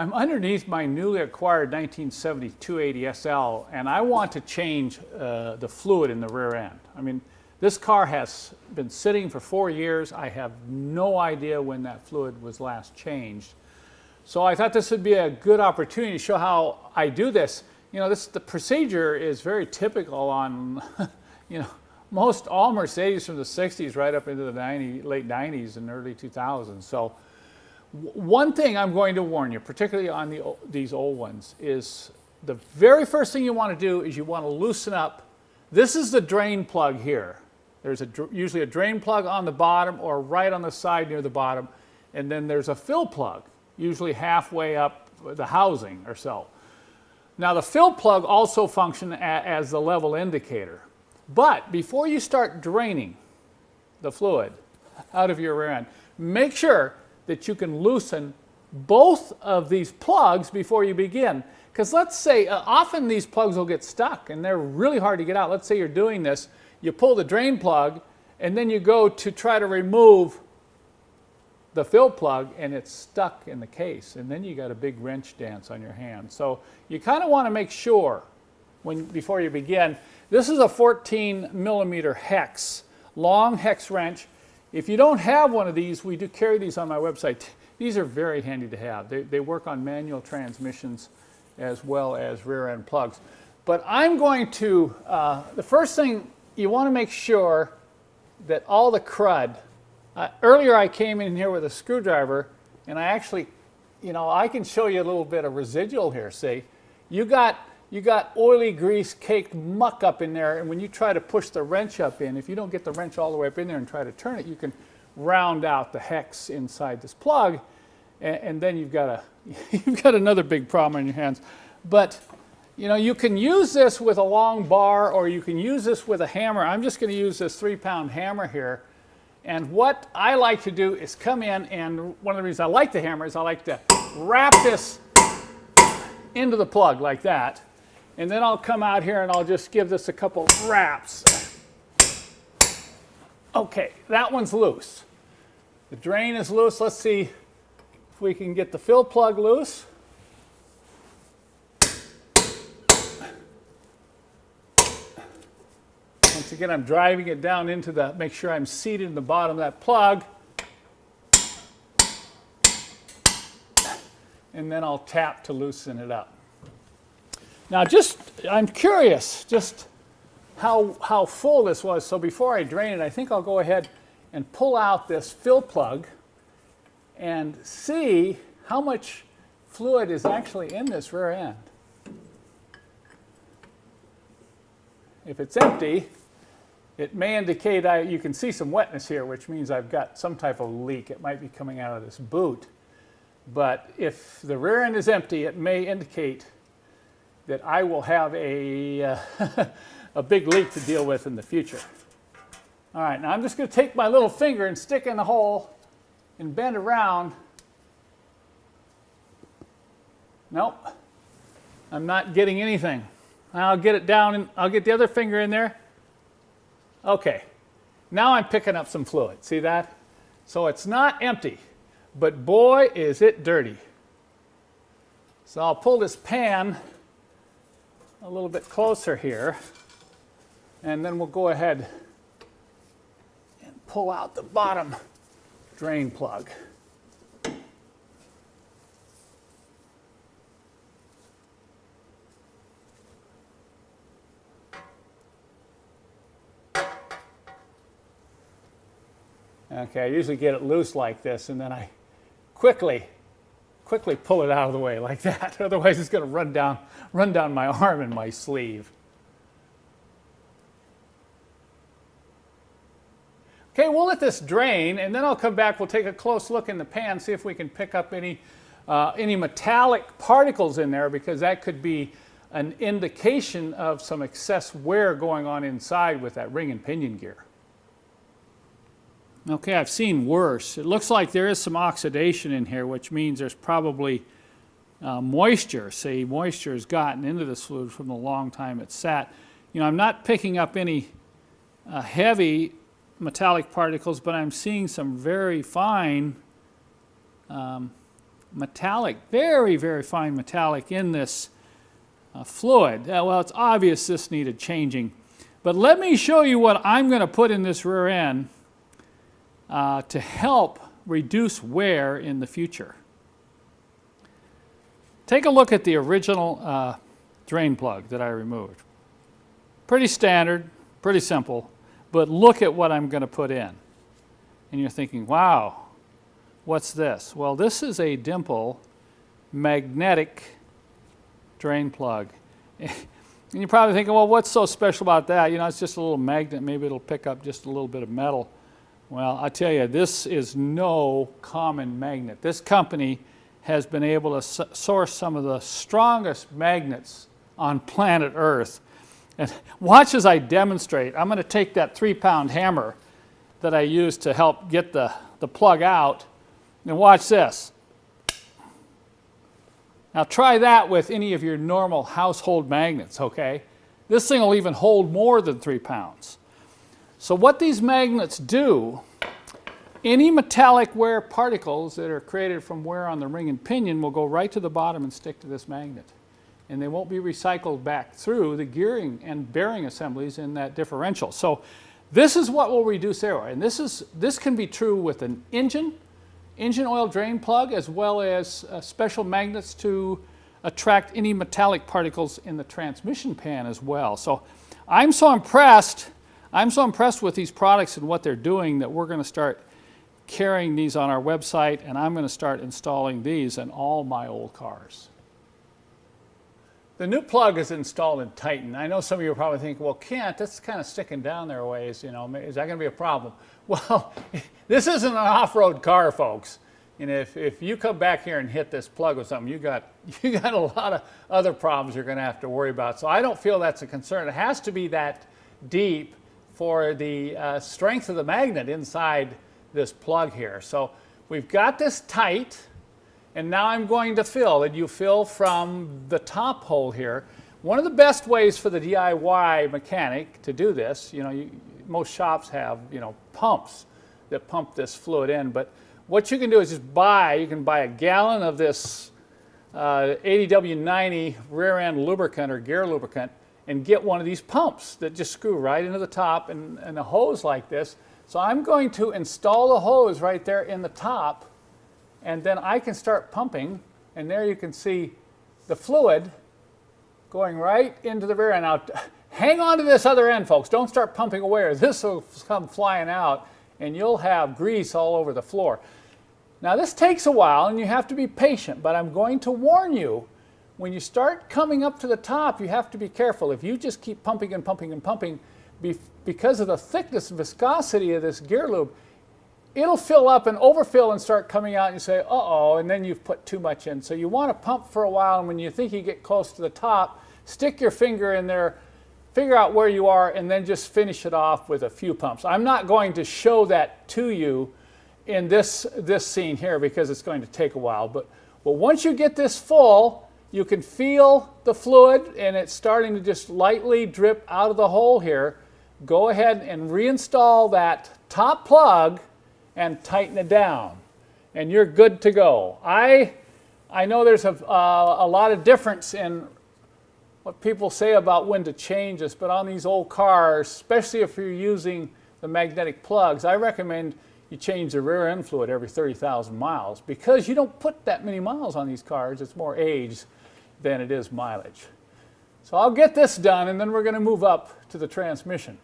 I'm underneath my newly acquired 1970 280 SL, and I want to change the fluid in the rear end. I mean, this car has been sitting for 4 years. I have no idea when that fluid was last changed. So I thought this would be a good opportunity to show how I do this. You know, the procedure is very typical on, you know, most all Mercedes from the 60s right up into the late 90s and early 2000s. So one thing I'm going to warn you, particularly on these old ones, is the very first thing you want to do is you want to loosen up. This is the drain plug here. There's usually a drain plug on the bottom or right on the side near the bottom, and then there's a fill plug, usually halfway up the housing or so. Now the fill plug also functions as the level indicator. But before you start draining the fluid out of your rear end, make sure that you can loosen both of these plugs before you begin. Because let's say, often these plugs will get stuck and they're really hard to get out. Let's say you're doing this, you pull the drain plug and then you go to try to remove the fill plug and it's stuck in the case, and then you got a big wrench dance on your hand. So you kind of want to make sure before you begin. This is a 14 millimeter hex, long hex wrench. If you don't have one of these, we do carry these on my website. These are very handy to have. They work on manual transmissions as well as rear end plugs. But I'm going to, the first thing, you want to make sure that all the crud, earlier I came in here with a screwdriver and I actually, you know, I can show you a little bit of residual here. See, you got oily grease caked muck up in there, and when you try to push the wrench up in, if you don't get the wrench all the way up in there and try to turn it, you can round out the hex inside this plug, and then you've got another big problem on your hands. But you know, you can use this with a long bar, or you can use this with a hammer. I'm just going to use this 3-pound hammer here. And what I like to do is come in, and one of the reasons I like the hammer is I like to wrap this into the plug like that. And then I'll come out here and I'll just give this a couple wraps. Okay, that one's loose. The drain is loose. Let's see if we can get the fill plug loose. Once again, I'm driving it down into make sure I'm seated in the bottom of that plug. And then I'll tap to loosen it up. Now I'm curious just how full this was. So before I drain it, I think I'll go ahead and pull out this fill plug and see how much fluid is actually in this rear end. If it's empty, it may indicate you can see some wetness here, which means I've got some type of leak. It might be coming out of this boot. But if the rear end is empty, it may indicate that I will have a big leak to deal with in the future. All right, now I'm just going to take my little finger and stick in the hole and bend around. Nope, I'm not getting anything. I'll get it down, and I'll get the other finger in there. Okay, now I'm picking up some fluid. See that? So it's not empty, but boy, is it dirty. So I'll pull this pan a little bit closer here, and then we'll go ahead and pull out the bottom drain plug. Okay, I usually get it loose like this, and then I quickly pull it out of the way like that. Otherwise, it's going to run down my arm and my sleeve. Okay, we'll let this drain, and then I'll come back. We'll take a close look in the pan, see if we can pick up any metallic particles in there, because that could be an indication of some excess wear going on inside with that ring and pinion gear. Okay, I've seen worse. It looks like there is some oxidation in here, which means there's probably moisture. See, moisture has gotten into this fluid from the long time it's sat. You know, I'm not picking up any heavy metallic particles, but I'm seeing some very fine metallic, very, very fine metallic in this fluid. Well, it's obvious this needed changing. But let me show you what I'm going to put in this rear end to help reduce wear in the future. Take a look at the original drain plug that I removed. Pretty standard, pretty simple, but look at what I'm going to put in. And you're thinking, wow, what's this? Well, this is a dimple magnetic drain plug. And you're probably thinking, well, what's so special about that? You know, it's just a little magnet. Maybe it'll pick up just a little bit of metal. Well, I tell you, this is no common magnet. This company has been able to source some of the strongest magnets on planet Earth. And watch as I demonstrate. I'm going to take that 3-pound hammer that I used to help get the plug out, and watch this. Now try that with any of your normal household magnets, okay? This thing will even hold more than 3 pounds. So what these magnets do, any metallic wear particles that are created from wear on the ring and pinion will go right to the bottom and stick to this magnet. And they won't be recycled back through the gearing and bearing assemblies in that differential. So this is what will reduce air wear. And this can be true with an engine oil drain plug, as well as special magnets to attract any metallic particles in the transmission pan as well. So I'm so impressed with these products and what they're doing that we're going to start carrying these on our website, and I'm going to start installing these in all my old cars. The new plug is installed in Titan. I know some of you are probably thinking, well, Kent, that's kind of sticking down there a ways, you know, is that going to be a problem? Well, this isn't an off-road car, folks. And if you come back here and hit this plug with something, you got a lot of other problems you're going to have to worry about. So I don't feel that's a concern. It has to be that deep for the strength of the magnet inside this plug here. So we've got this tight, and now I'm going to fill. And you fill from the top hole here. One of the best ways for the DIY mechanic to do this, you know, most shops have, you know, pumps that pump this fluid in, but what you can do is just you can buy a gallon of this 80W90 rear end lubricant or gear lubricant and get one of these pumps that just screw right into the top and a hose like this. So I'm going to install the hose right there in the top, and then I can start pumping, and there you can see the fluid going right into the rear end. Now, hang on to this other end, folks. Don't start pumping away, or this will come flying out, and you'll have grease all over the floor. Now, this takes a while, and you have to be patient, but I'm going to warn you, when you start coming up to the top, you have to be careful. If you just keep pumping and pumping and pumping, because of the thickness and viscosity of this gear lube, it'll fill up and overfill and start coming out, and you say, uh-oh, and then you've put too much in. So you want to pump for a while, and when you think you get close to the top, stick your finger in there, figure out where you are, and then just finish it off with a few pumps. I'm not going to show that to you in this scene here because it's going to take a while. But once you get this full, you can feel the fluid, and it's starting to just lightly drip out of the hole here. Go ahead and reinstall that top plug and tighten it down, and you're good to go. I know there's a lot of difference in what people say about when to change this, but on these old cars, especially if you're using the magnetic plugs, I recommend you change the rear end fluid every 30,000 miles because you don't put that many miles on these cars. It's more age than it is mileage. So I'll get this done, and then we're going to move up to the transmission.